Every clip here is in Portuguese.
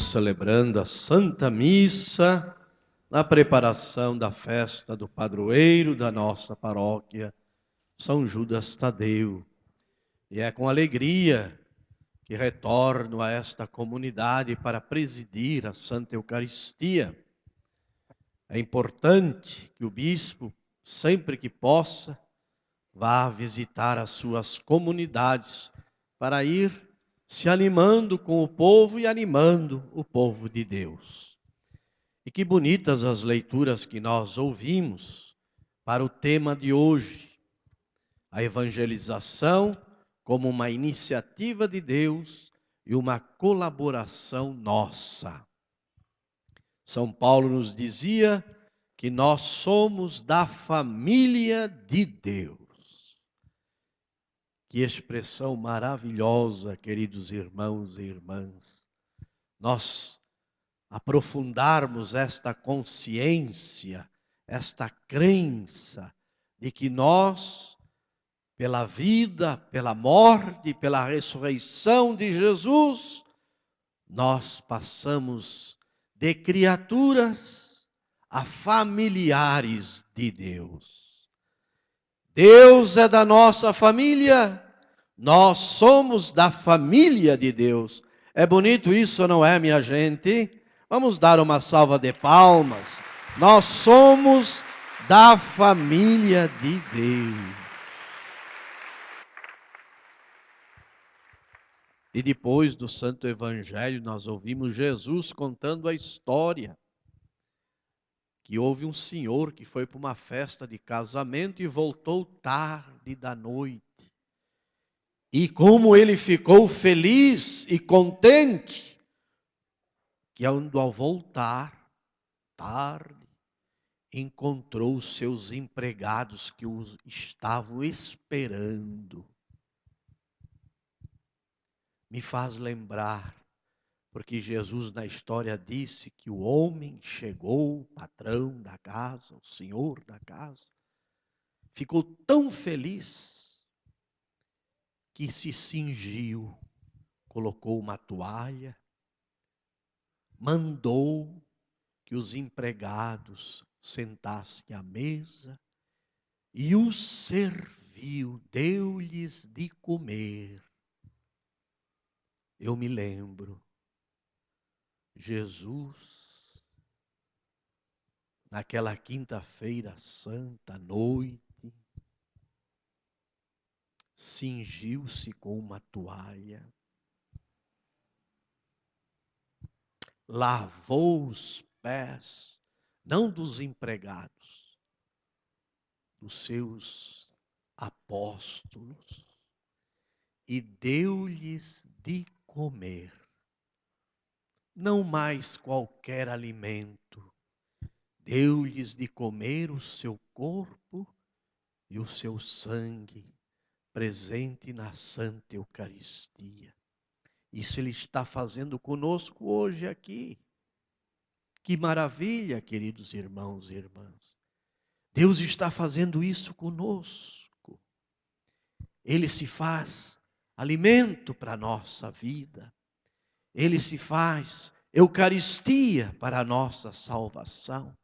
celebrando a Santa Missa na preparação da festa do padroeiro da nossa paróquia, São Judas Tadeu. E é com alegria que retorno a esta comunidade para presidir a Santa Eucaristia. É importante que o bispo, sempre que possa, vá visitar as suas comunidades para ir se animando com o povo e animando o povo de Deus. E que bonitas as leituras que nós ouvimos para o tema de hoje. A evangelização como uma iniciativa de Deus e uma colaboração nossa. São Paulo nos dizia que nós somos da família de Deus. Que expressão maravilhosa, queridos irmãos e irmãs. Nós aprofundarmos esta consciência, esta crença de que nós, pela vida, pela morte, pela ressurreição de Jesus, nós passamos de criaturas a familiares de Deus. Deus é da nossa família, nós somos da família de Deus. É bonito isso, não é, minha gente? Vamos dar uma salva de palmas. Nós somos da família de Deus. E depois do Santo Evangelho, nós ouvimos Jesus contando a história que houve um senhor que foi para uma festa de casamento e voltou tarde da noite. E como ele ficou feliz e contente, que ao voltar tarde, encontrou os seus empregados que os estavam esperando. Me faz lembrar, porque Jesus na história disse que o homem chegou, o patrão da casa, o senhor da casa, ficou tão feliz que se cingiu, colocou uma toalha, mandou que os empregados sentassem à mesa e os serviu, deu-lhes de comer. Eu me lembro, Jesus, naquela quinta-feira santa, à noite, cingiu-se com uma toalha, lavou os pés, não dos empregados, dos seus apóstolos, e deu-lhes de comer. Não mais qualquer alimento, deu-lhes de comer o seu corpo e o seu sangue, presente na Santa Eucaristia. Isso Ele está fazendo conosco hoje aqui. Que maravilha, queridos irmãos e irmãs. Deus está fazendo isso conosco. Ele se faz alimento para a nossa vida. Ele se faz Eucaristia para a nossa salvação.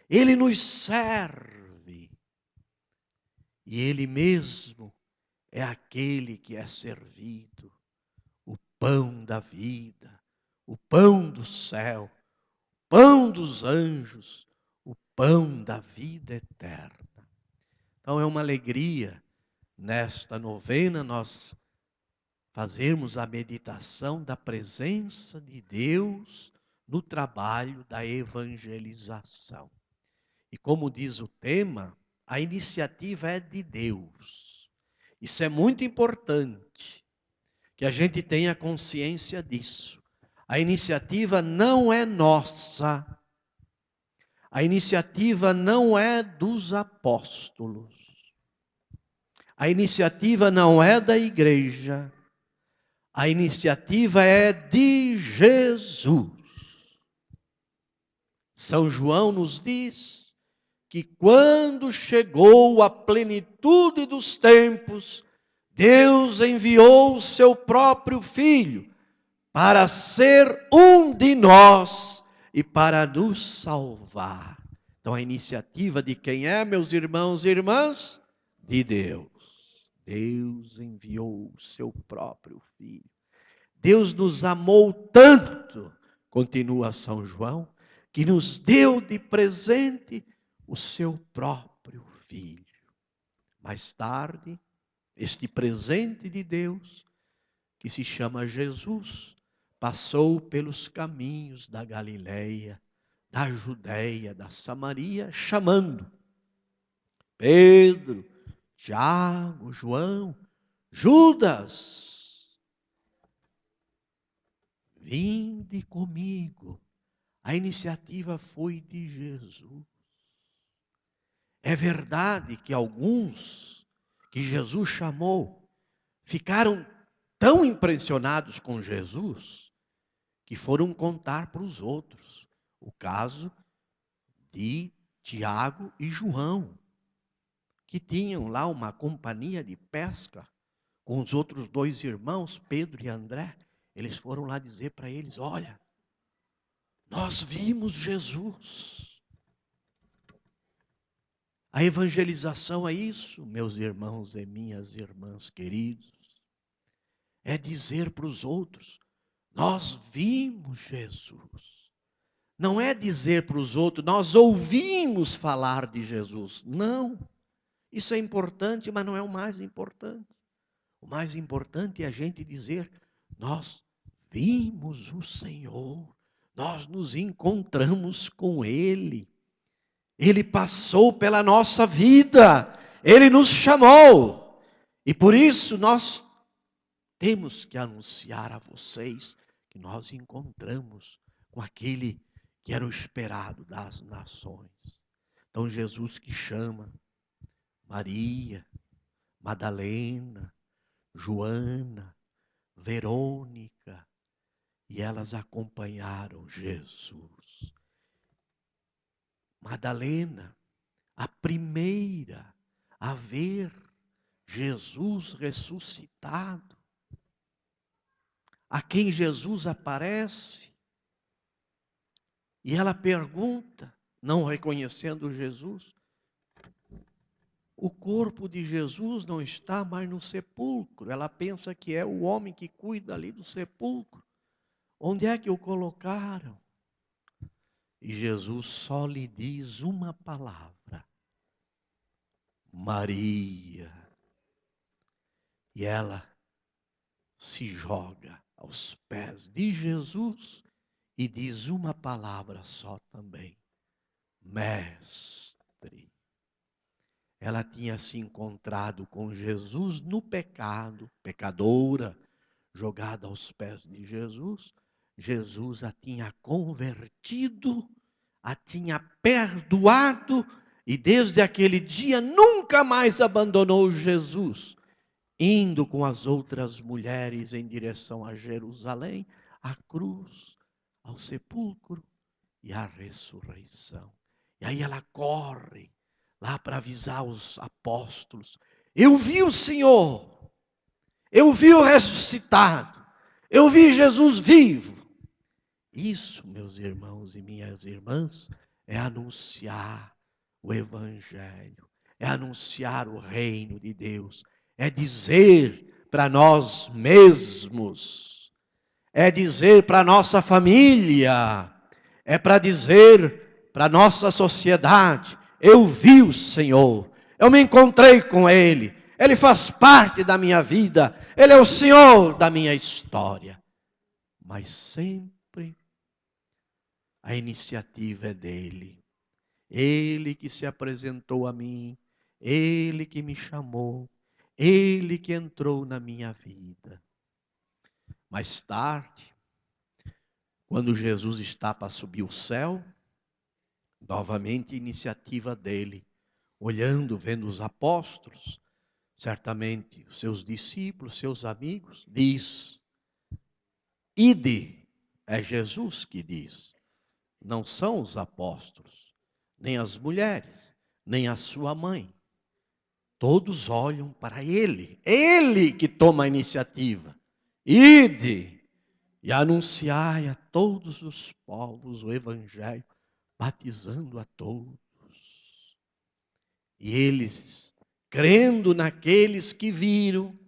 Ele nos serve. E Ele mesmo é aquele que é servido. O pão da vida, o pão do céu, o pão dos anjos, o pão da vida eterna. Então é uma alegria nesta novena nós fazermos a meditação da presença de Deus no trabalho da evangelização. E como diz o tema, a iniciativa é de Deus. Isso é muito importante, que a gente tenha consciência disso. A iniciativa não é nossa. A iniciativa não é dos apóstolos. A iniciativa não é da igreja. A iniciativa é de Jesus. São João nos diz que quando chegou a plenitude dos tempos, Deus enviou o seu próprio Filho para ser um de nós e para nos salvar. Então a iniciativa de quem é, meus irmãos e irmãs? De Deus. Deus enviou o seu próprio Filho. Deus nos amou tanto, continua São João, que nos deu de presente o seu próprio Filho. Mais tarde, este presente de Deus, que se chama Jesus, passou pelos caminhos da Galileia, da Judéia, da Samaria, chamando Pedro, Tiago, João, Judas, vinde comigo. A iniciativa foi de Jesus. É verdade que alguns que Jesus chamou ficaram tão impressionados com Jesus que foram contar para os outros o caso de Tiago e João, que tinham lá uma companhia de pesca com os outros dois irmãos, Pedro e André. Eles foram lá dizer para eles: olha, nós vimos Jesus. A evangelização é isso, meus irmãos e minhas irmãs queridos. É dizer para os outros: nós vimos Jesus. Não é dizer para os outros: nós ouvimos falar de Jesus. Não. Isso é importante, mas não é o mais importante. O mais importante é a gente dizer: nós vimos o Senhor. Nós nos encontramos com Ele. Ele passou pela nossa vida. Ele nos chamou. E por isso nós temos que anunciar a vocês que nós encontramos com aquele que era o esperado das nações. Então Jesus que chama Maria, Madalena, Joana, Verônica, e elas acompanharam Jesus. Madalena, a primeira a ver Jesus ressuscitado, a quem Jesus aparece, e ela pergunta, não reconhecendo Jesus: o corpo de Jesus não está mais no sepulcro. Ela pensa que é o homem que cuida ali do sepulcro. Onde é que o colocaram? E Jesus só lhe diz uma palavra: Maria. E ela se joga aos pés de Jesus e diz uma palavra só também: Mestre. Ela tinha se encontrado com Jesus no pecado, pecadora, jogada aos pés de Jesus. Jesus a tinha convertido, a tinha perdoado, e desde aquele dia nunca mais abandonou Jesus, indo com as outras mulheres em direção a Jerusalém, à cruz, ao sepulcro e à ressurreição. E aí ela corre lá para avisar os apóstolos: eu vi o Senhor, eu vi o ressuscitado, eu vi Jesus vivo. Isso, meus irmãos e minhas irmãs, é anunciar o Evangelho, é anunciar o reino de Deus, é dizer para nós mesmos, é dizer para nossa família, é para dizer para nossa sociedade: eu vi o Senhor, eu me encontrei com Ele, Ele faz parte da minha vida, Ele é o Senhor da minha história. Mas sempre a iniciativa é dele. Ele que se apresentou a mim, Ele que me chamou, Ele que entrou na minha vida. Mais tarde, quando Jesus está para subir o céu, novamente a iniciativa dele, olhando, vendo os apóstolos, certamente os seus discípulos, seus amigos, diz: ide, é Jesus que diz, não são os apóstolos, nem as mulheres, nem a sua mãe. Todos olham para ele, ele que toma a iniciativa. Ide, e anunciai a todos os povos o Evangelho, batizando a todos. E eles, crendo naqueles que viram,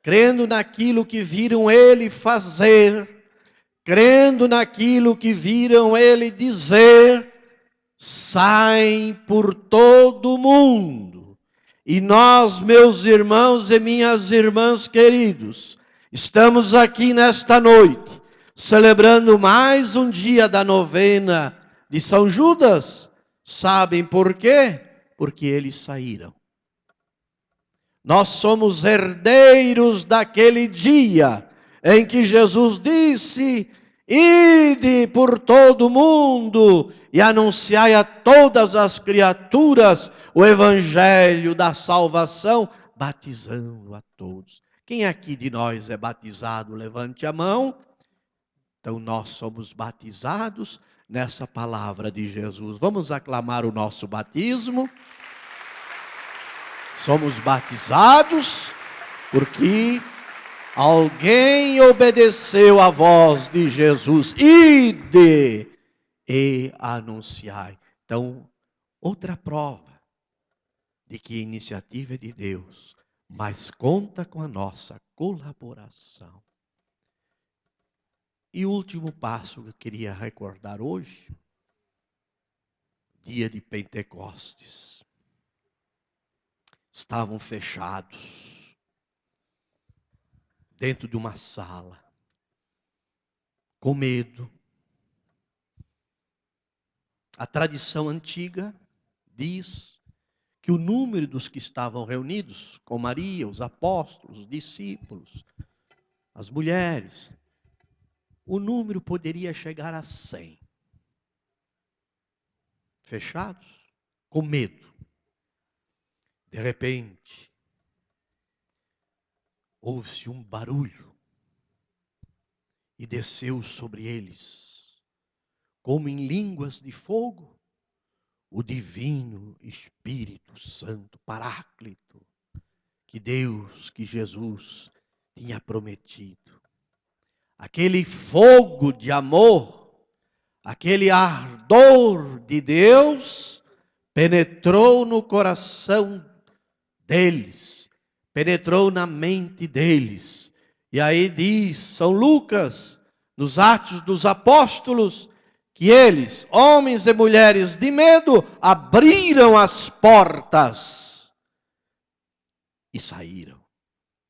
crendo naquilo que viram ele fazer, crendo naquilo que viram ele dizer, saem por todo o mundo. E nós, meus irmãos e minhas irmãs queridos, estamos aqui nesta noite, celebrando mais um dia da novena de São Judas. Sabem por quê? Porque eles saíram. Nós somos herdeiros daquele dia em que Jesus disse: ide por todo o mundo e anunciai a todas as criaturas o evangelho da salvação, batizando a todos. Quem aqui de nós é batizado? Levante a mão. Então nós somos batizados nessa palavra de Jesus. Vamos aclamar o nosso batismo. Somos batizados porque alguém obedeceu à voz de Jesus. Ide e anunciai. Então, outra prova de que a iniciativa é de Deus, mas conta com a nossa colaboração. E o último passo que eu queria recordar hoje, dia de Pentecostes. Estavam fechados dentro de uma sala, com medo. A tradição antiga diz que o número dos que estavam reunidos com Maria, os apóstolos, os discípulos, as mulheres, o número poderia chegar a 100. Fechados, com medo. De repente, houve-se um barulho e desceu sobre eles, como em línguas de fogo, o divino Espírito Santo, Paráclito, que Deus, que Jesus tinha prometido. Aquele fogo de amor, aquele ardor de Deus, penetrou no coração deles, penetrou na mente deles. E aí diz São Lucas, nos Atos dos Apóstolos, que eles, homens e mulheres de medo, abriram as portas e saíram.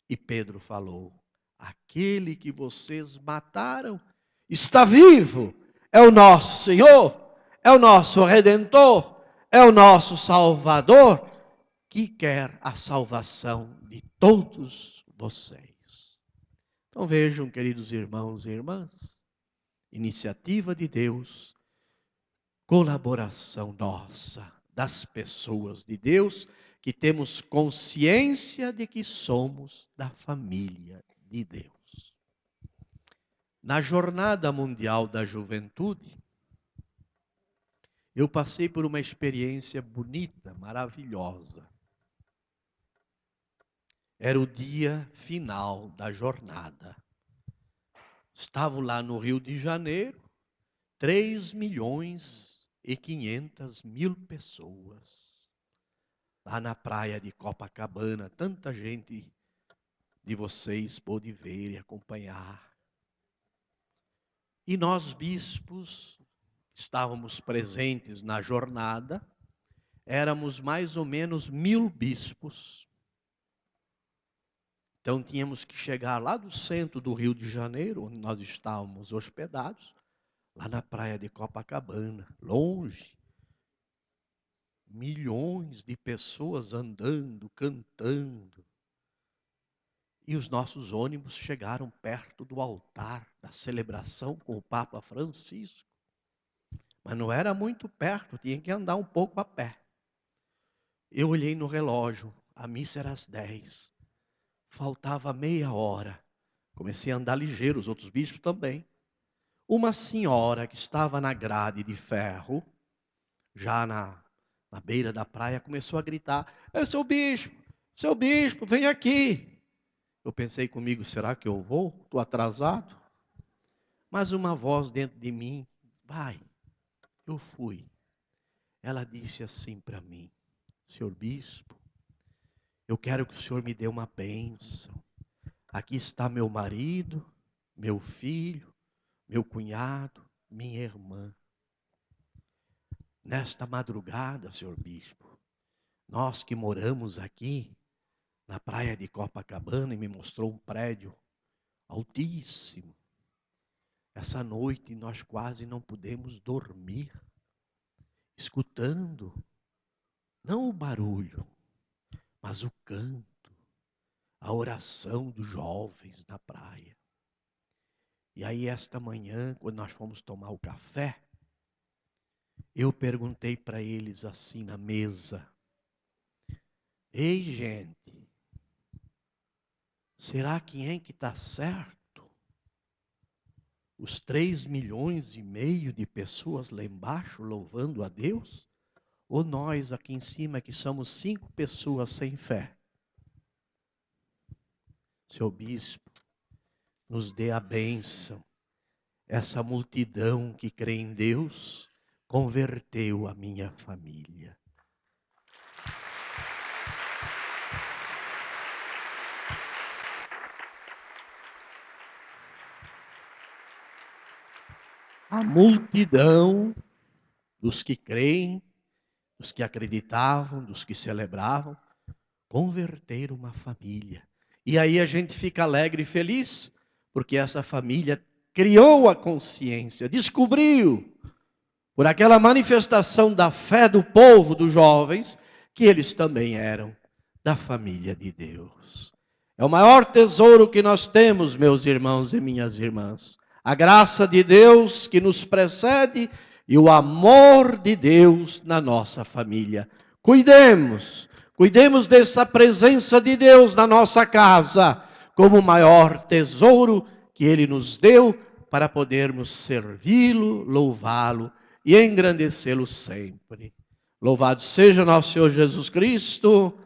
E Pedro falou: aquele que vocês mataram está vivo, é o nosso Senhor, é o nosso Redentor, é o nosso Salvador, que quer a salvação de todos vocês. Então vejam, queridos irmãos e irmãs, iniciativa de Deus, colaboração nossa, das pessoas de Deus, que temos consciência de que somos da família de Deus. Na Jornada Mundial da Juventude, eu passei por uma experiência bonita, maravilhosa. Era o dia final da jornada. Estavam lá no Rio de Janeiro, 3.500.000 pessoas. Lá na praia de Copacabana, tanta gente de vocês pôde ver e acompanhar. E nós, bispos, estávamos presentes na jornada, éramos mais ou menos 1.000 bispos. Então tínhamos que chegar lá do centro do Rio de Janeiro, onde nós estávamos hospedados, lá na praia de Copacabana, longe. Milhões de pessoas andando, cantando. E os nossos ônibus chegaram perto do altar da celebração com o Papa Francisco. Mas não era muito perto, tinha que andar um pouco a pé. Eu olhei no relógio, a missa era às 10. Faltava meia hora. Comecei a andar ligeiro, os outros bispos também. Uma senhora que estava na grade de ferro, já na beira da praia, começou a gritar: seu bispo, vem aqui. Eu pensei comigo: será que eu vou? Estou atrasado. Mas uma voz dentro de mim, vai, eu fui. Ela disse assim para mim: senhor bispo, eu quero que o senhor me dê uma bênção. Aqui está meu marido, meu filho, meu cunhado, minha irmã. Nesta madrugada, senhor bispo, nós que moramos aqui na praia de Copacabana, e me mostrou um prédio altíssimo. Essa noite nós quase não pudemos dormir, escutando, não o barulho, mas o canto, a oração dos jovens na praia. E aí esta manhã, quando nós fomos tomar o café, eu perguntei para eles assim na mesa: ei, gente, será que está certo? Os 3,5 milhões de pessoas lá embaixo louvando a Deus? Ou nós aqui em cima que somos 5 pessoas sem fé? Seu bispo, nos dê a bênção. Essa multidão que crê em Deus converteu a minha família. A multidão dos que creem, dos que acreditavam, dos que celebravam, converteram uma família. E aí a gente fica alegre e feliz, porque essa família criou a consciência, descobriu, por aquela manifestação da fé do povo, dos jovens, que eles também eram da família de Deus. É o maior tesouro que nós temos, meus irmãos e minhas irmãs. A graça de Deus que nos precede e o amor de Deus na nossa família. Cuidemos dessa presença de Deus na nossa casa, como o maior tesouro que Ele nos deu para podermos servi-lo, louvá-lo e engrandecê-lo sempre. Louvado seja nosso Senhor Jesus Cristo.